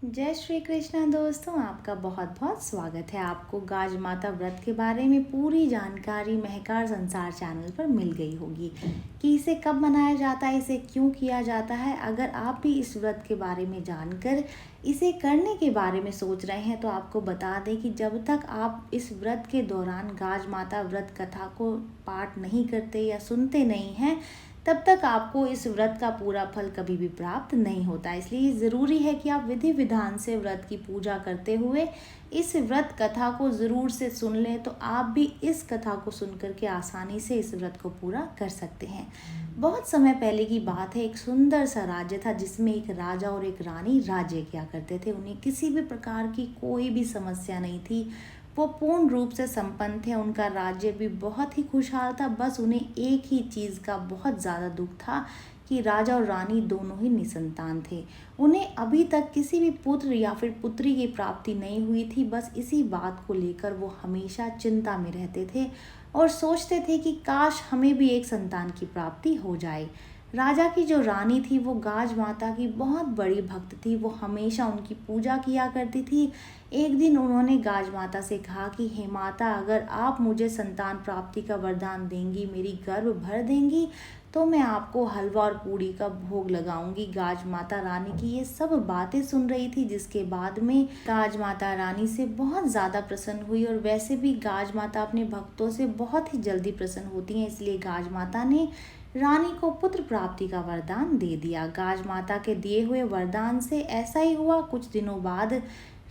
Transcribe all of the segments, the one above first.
जय श्री कृष्णा दोस्तों, आपका बहुत बहुत स्वागत है। आपको गाज माता व्रत के बारे में पूरी जानकारी महकार संसार चैनल पर मिल गई होगी कि इसे कब मनाया जाता है, इसे क्यों किया जाता है। अगर आप भी इस व्रत के बारे में जानकर इसे करने के बारे में सोच रहे हैं तो आपको बता दें कि जब तक आप इस व्रत के दौरान गाज माता व्रत कथा को पाठ नहीं करते या सुनते नहीं हैं, तब तक आपको इस व्रत का पूरा फल कभी भी प्राप्त नहीं होता। इसलिए ज़रूरी है कि आप विधि विधान से व्रत की पूजा करते हुए इस व्रत कथा को ज़रूर से सुन लें, तो आप भी इस कथा को सुनकर के आसानी से इस व्रत को पूरा कर सकते हैं। बहुत समय पहले की बात है, एक सुंदर सा राज्य था जिसमें एक राजा और एक रानी राज्य किया करते थे। उन्हें किसी भी प्रकार की कोई भी समस्या नहीं थी, वो पूर्ण रूप से संपन्न थे। उनका राज्य भी बहुत ही खुशहाल था। बस उन्हें एक ही चीज़ का बहुत ज़्यादा दुख था कि राजा और रानी दोनों ही निसंतान थे। उन्हें अभी तक किसी भी पुत्र या फिर पुत्री की प्राप्ति नहीं हुई थी। बस इसी बात को लेकर वो हमेशा चिंता में रहते थे और सोचते थे कि काश हमें भी एक संतान की प्राप्ति हो जाए। राजा की जो रानी थी वो गाज माता की बहुत बड़ी भक्त थी। वो हमेशा उनकी पूजा किया करती थी। एक दिन उन्होंने गाज माता से कहा कि हे माता, अगर आप मुझे संतान प्राप्ति का वरदान देंगी, मेरी गर्भ भर देंगी, तो मैं आपको हलवा और पूड़ी का भोग लगाऊंगी। गाज माता रानी की ये सब बातें सुन रही थी, जिसके बाद में गाज माता रानी से बहुत ज़्यादा प्रसन्न हुई। और वैसे भी गाज माता अपने भक्तों से बहुत ही जल्दी प्रसन्न होती हैं, इसलिए गाज माता ने रानी को पुत्र प्राप्ति का वरदान दे दिया। गाज माता के दिए हुए वरदान से ऐसा ही हुआ। कुछ दिनों बाद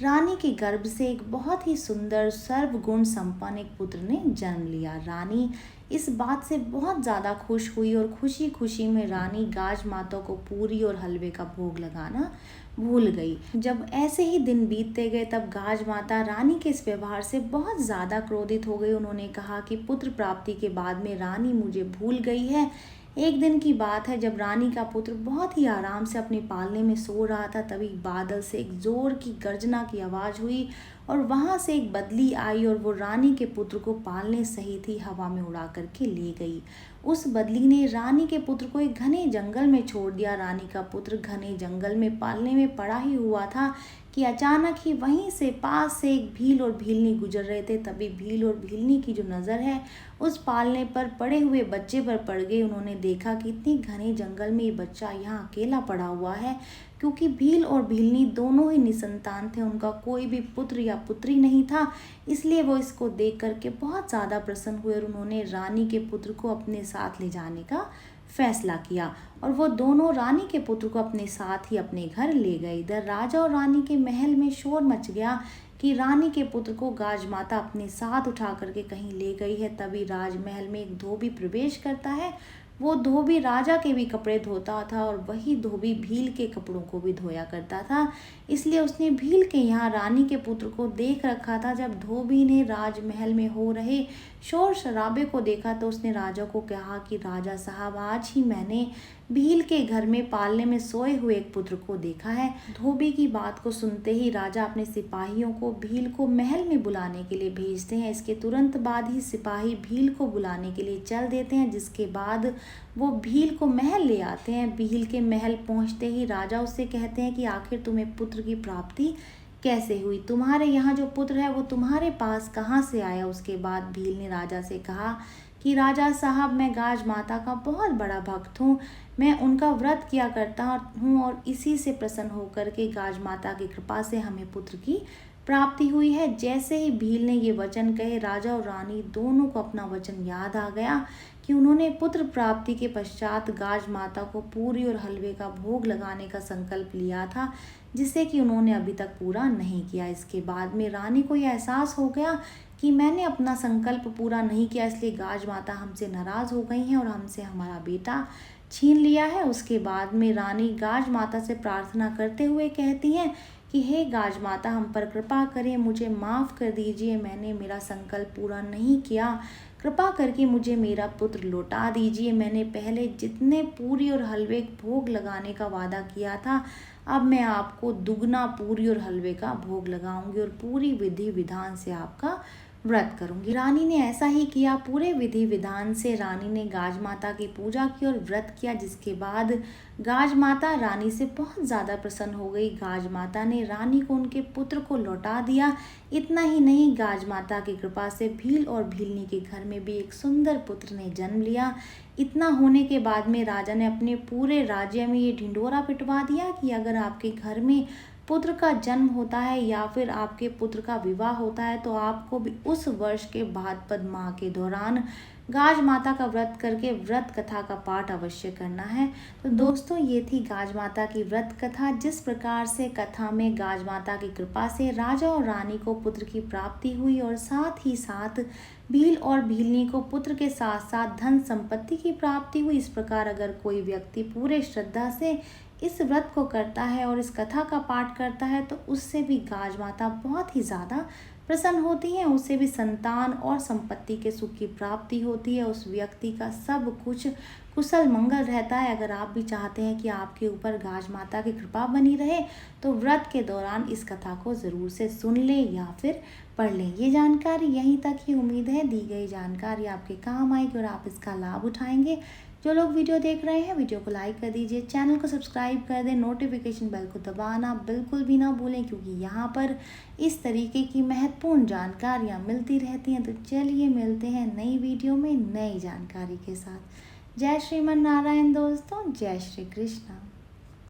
रानी के गर्भ से एक बहुत ही सुंदर सर्वगुण संपन्न एक पुत्र ने जन्म लिया। रानी इस बात से बहुत ज़्यादा खुश हुई और खुशी खुशी में रानी गाज माता को पूरी और हलवे का भोग लगाना भूल गई। जब ऐसे ही दिन बीतते गए तब गाज माता रानी के इस व्यवहार से बहुत ज़्यादा क्रोधित हो गई। उन्होंने कहा कि पुत्र प्राप्ति के बाद में रानी मुझे भूल गई है। एक दिन की बात है, जब रानी का पुत्र बहुत ही आराम से अपने पालने में सो रहा था, तभी बादल से एक जोर की गर्जना की आवाज़ हुई और वहां से एक बदली आई और वो रानी के पुत्र को पालने सहित ही हवा में उड़ा करके ले गई। उस बदली ने रानी के पुत्र को एक घने जंगल में छोड़ दिया। रानी का पुत्र घने जंगल में पालने में पड़ा ही हुआ था कि अचानक ही वहीं से पास से एक भील और भीलनी गुजर रहे थे। तभी भील और भीलनी की जो नज़र है उस पालने पर पड़े हुए बच्चे पर पड़ गई। उन्होंने देखा कि इतनी घने जंगल में ये बच्चा यहाँ अकेला पड़ा हुआ है, क्योंकि भील और भीलनी दोनों ही निसंतान थे। उनका कोई भी पुत्र या पुत्री नहीं था। इसलिए वो इसको देख करके बहुत ज़्यादा प्रसन्न हुए और उन्होंने रानी के पुत्र को अपने साथ ले जाने का फैसला किया और वो दोनों रानी के पुत्र को अपने साथ ही अपने घर ले गए। इधर राजा और रानी के महल में शोर मच गया कि रानी के पुत्र को गाज माता अपने साथ उठा करके कहीं ले गई है। तभी राजमहल में एक धोबी प्रवेश करता है। वो धोबी राजा के भी कपड़े धोता था और वही धोबी भील के कपड़ों को भी धोया करता था। इसलिए उसने भील के यहाँ रानी के पुत्र को देख रखा था। जब धोबी ने राजमहल में हो रहे शोर शराबे को देखा तो उसने राजा को कहा कि राजा साहब, आज ही मैंने भील के घर में पालने में सोए हुए एक पुत्र को देखा है। धोबी की बात को सुनते ही राजा अपने सिपाहियों को भील को महल में बुलाने के लिए भेजते हैं। इसके तुरंत बाद ही सिपाही भील को बुलाने के लिए चल देते हैं, जिसके बाद वो भील को महल ले आते हैं। भील के महल पहुंचते ही राजा उससे कहते हैं कि आखिर तुम्हें पुत्र की प्राप्ति कैसे हुई, तुम्हारे यहाँ जो पुत्र है वो तुम्हारे पास कहाँ से आया। उसके बाद भील ने राजा से कहा कि राजा साहब, मैं गाज माता का बहुत बड़ा भक्त हूँ, मैं उनका व्रत किया करता हूँ और इसी से प्रसन्न होकर के गाज माता की कृपा से हमें पुत्र की प्राप्ति हुई है। जैसे ही भील ने ये वचन कहे, राजा और रानी दोनों को अपना वचन याद आ गया कि उन्होंने पुत्र प्राप्ति के पश्चात गाज माता को पूरी और हलवे का भोग लगाने का संकल्प लिया था, जिसे कि उन्होंने अभी तक पूरा नहीं किया। इसके बाद में रानी को यह एहसास हो गया कि मैंने अपना संकल्प पूरा नहीं किया, इसलिए गाज माता हमसे नाराज़ हो गई हैं और हमसे हमारा बेटा छीन लिया है। उसके बाद में रानी गाज माता से प्रार्थना करते हुए कहती हैं कि हे गाज माता, हम पर कृपा करें, मुझे माफ़ कर दीजिए, मैंने मेरा संकल्प पूरा नहीं किया, कृपा करके मुझे मेरा पुत्र लौटा दीजिए। मैंने पहले जितने पूरी और हलवे भोग लगाने का वादा किया था, अब मैं आपको दुगना पूरी और हलवे का भोग लगाऊंगी और पूरी विधि विधान से आपका व्रत करूंगी। रानी ने ऐसा ही किया। पूरे विधि विधान से रानी ने गाज माता की पूजा की और व्रत किया, जिसके बाद गाज माता रानी से बहुत ज़्यादा प्रसन्न हो गई। गाज माता ने रानी को उनके पुत्र को लौटा दिया। इतना ही नहीं, गाज माता की कृपा से भील और भीलनी के घर में भी एक सुंदर पुत्र ने जन्म लिया। इतना होने के बाद में राजा ने अपने पूरे राज्य में ये ढिंढोरा पिटवा दिया कि अगर आपके घर में पुत्र का जन्म होता है या फिर आपके पुत्र का विवाह होता है तो आपको भी उस वर्ष के भाद्रपद माह के दौरान गाज माता का व्रत करके व्रत कथा का पाठ अवश्य करना है। तो दोस्तों, ये थी गाज माता की व्रत कथा। जिस प्रकार से कथा में गाज माता की कृपा से राजा और रानी को पुत्र की प्राप्ति हुई और साथ ही साथ भील और भीलनी को पुत्र के साथ साथ धन संपत्ति की प्राप्ति हुई, इस प्रकार अगर कोई व्यक्ति पूरे श्रद्धा से इस व्रत को करता है और इस कथा का पाठ करता है तो उससे भी गाज माता बहुत ही ज़्यादा प्रसन्न होती हैं। उससे भी संतान और संपत्ति के सुख की प्राप्ति होती है। उस व्यक्ति का सब कुछ कुशल मंगल रहता है। अगर आप भी चाहते हैं कि आपके ऊपर गाज माता की कृपा बनी रहे तो व्रत के दौरान इस कथा को ज़रूर से सुन लें या फिर पढ़ लें। ये जानकारी यहीं तक ही। उम्मीद है दी गई जानकारी आपके काम आएगी और आप इसका लाभ उठाएंगे। जो लोग वीडियो देख रहे हैं, वीडियो को लाइक कर दीजिए, चैनल को सब्सक्राइब कर दें, नोटिफिकेशन बेल को दबाना बिल्कुल भी ना भूलें, क्योंकि यहाँ पर इस तरीके की महत्वपूर्ण जानकारियाँ मिलती रहती हैं। तो चलिए मिलते हैं नई वीडियो में नई जानकारी के साथ। जय श्रीमन नारायण दोस्तों, जय श्री कृष्ण।